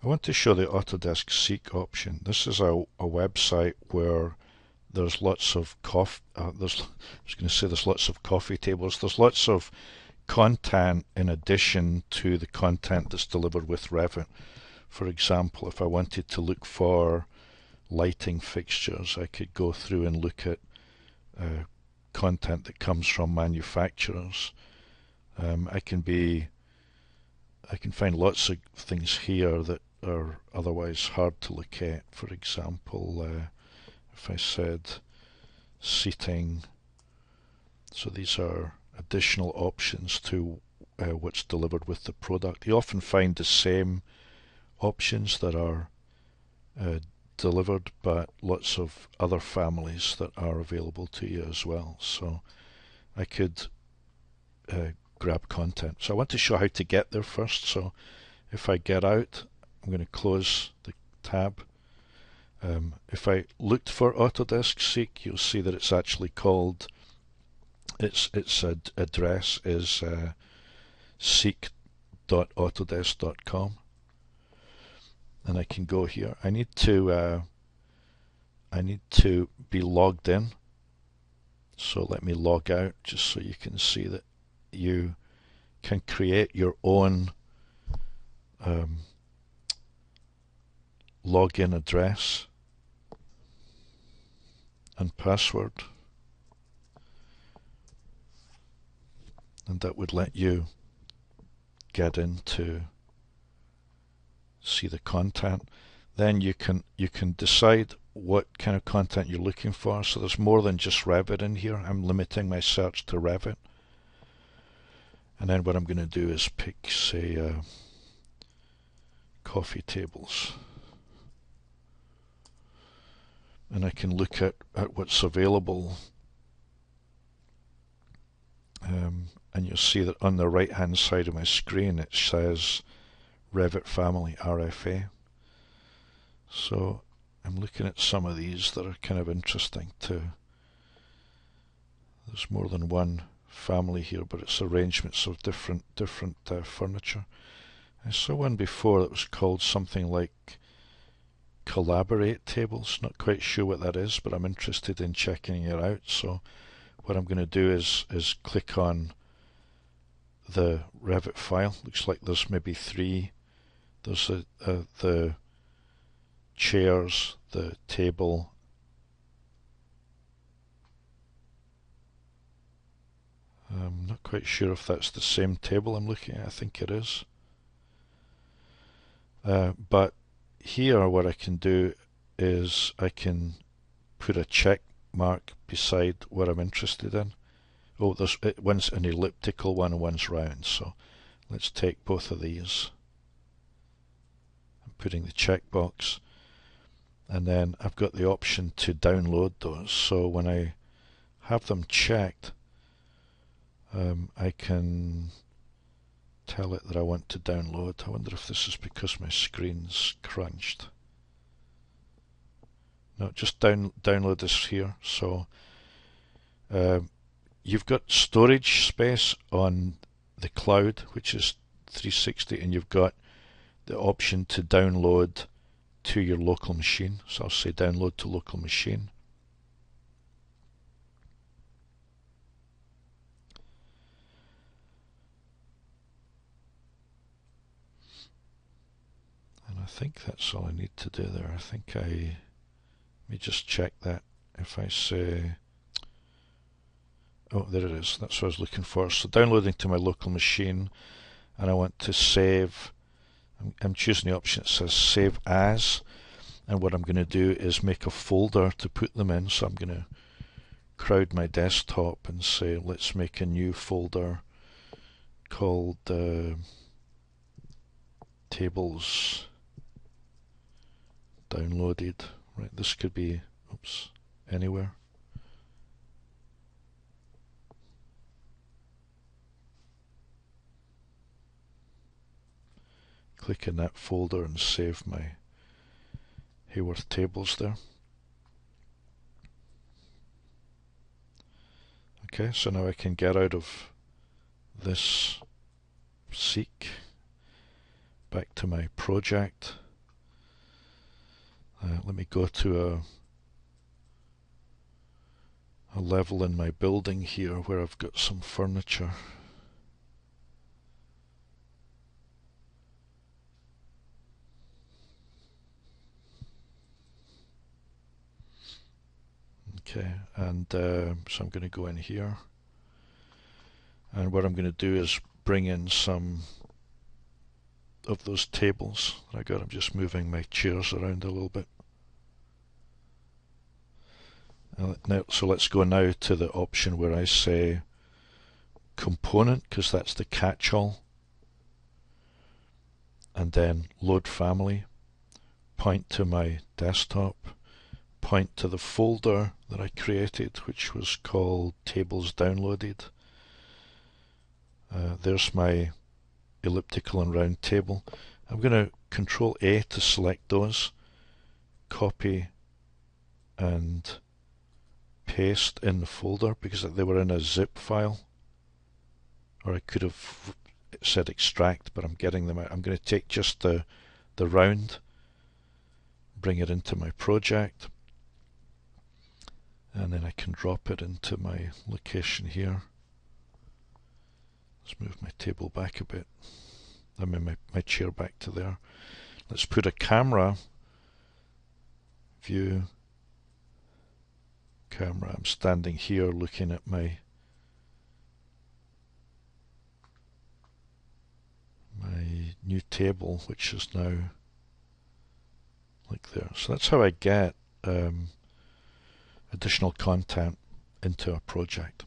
I want to show the Autodesk Seek option. This is a website where there's lots of I was going to say there's lots of coffee tables. There's lots of content in addition to the content that's delivered with Revit. For example, if I wanted to look for lighting fixtures, I could go through and look at content that comes from manufacturers. I can find lots of things here that are otherwise hard to look at. For example, if I said seating, so these are additional options to what's delivered with the product. You often find the same options that are delivered, but lots of other families that are available to you as well. So I could grab content. So I want to show how to get there first. So if I get out, I'm going to close the tab. If I looked for Autodesk Seek, you'll see that it's actually called, its address is seek.autodesk.com, and I can go here. I need to be logged in, so let me log out just so you can see that you can create your own login address and password, and that would let you get in to see the content. Then you can decide what kind of content you're looking for. So there's more than just Revit in here. I'm limiting my search to Revit. And then what I'm going to do is pick, say, coffee tables. And I can look at what's available. And you'll see that on the right hand side of my screen it says Revit Family RFA. So I'm looking at some of these that are kind of interesting too. There's more than one family here, but it's arrangements of different furniture. I saw one before that was called something like Collaborate tables. Not quite sure what that is, but I'm interested in checking it out. So what I'm going to do is click on the Revit file. Looks like there's maybe three. There's the chairs, the table, I'm not quite sure if that's the same table I'm looking at. I think it is. But here what I can do is I can put a check mark beside what I'm interested in. Oh, there's one's an elliptical one and one's round, so let's take both of these. I'm putting the checkbox, and then I've got the option to download those. So when I have them checked, I can tell it that I want to download. I wonder if this is because my screen's crunched. No, just download this here. So you've got storage space on the cloud, which is 360, and you've got the option to download to your local machine. So I'll say download to local machine. And I think that's all I need to do there. I think let me just check that. If I say, oh, there it is. That's what I was looking for. So downloading to my local machine, and I want to save. I'm choosing the option that says save as, and what I'm going to do is make a folder to put them in. So I'm going to crowd my desktop and say let's make a new folder called tables downloaded. Right, this could be anywhere. Click in that folder and save my Haworth tables there. Okay, so now I can get out of this Seek, back to my project, Let me go to a level in my building here where I've got some furniture. Okay, and so I'm going to go in here, and what I'm going to do is bring in some of those tables that I got. I'm just moving my chairs around a little bit. Now, so let's go now to the option where I say component, because that's the catch-all, and then load family, point to my desktop, point to the folder that I created, which was called tables downloaded. There's my elliptical and round table. I'm going to Control A to select those, copy and paste in the folder because they were in a zip file, or I could have said extract, but I'm getting them out. I'm going to take just the round, bring it into my project, and then I can drop it into my location here. Let's move my table back a bit. I mean my chair back to there. Let's put a camera view. Camera. I'm standing here looking at my new table, which is now like there. So that's how I get additional content into a project.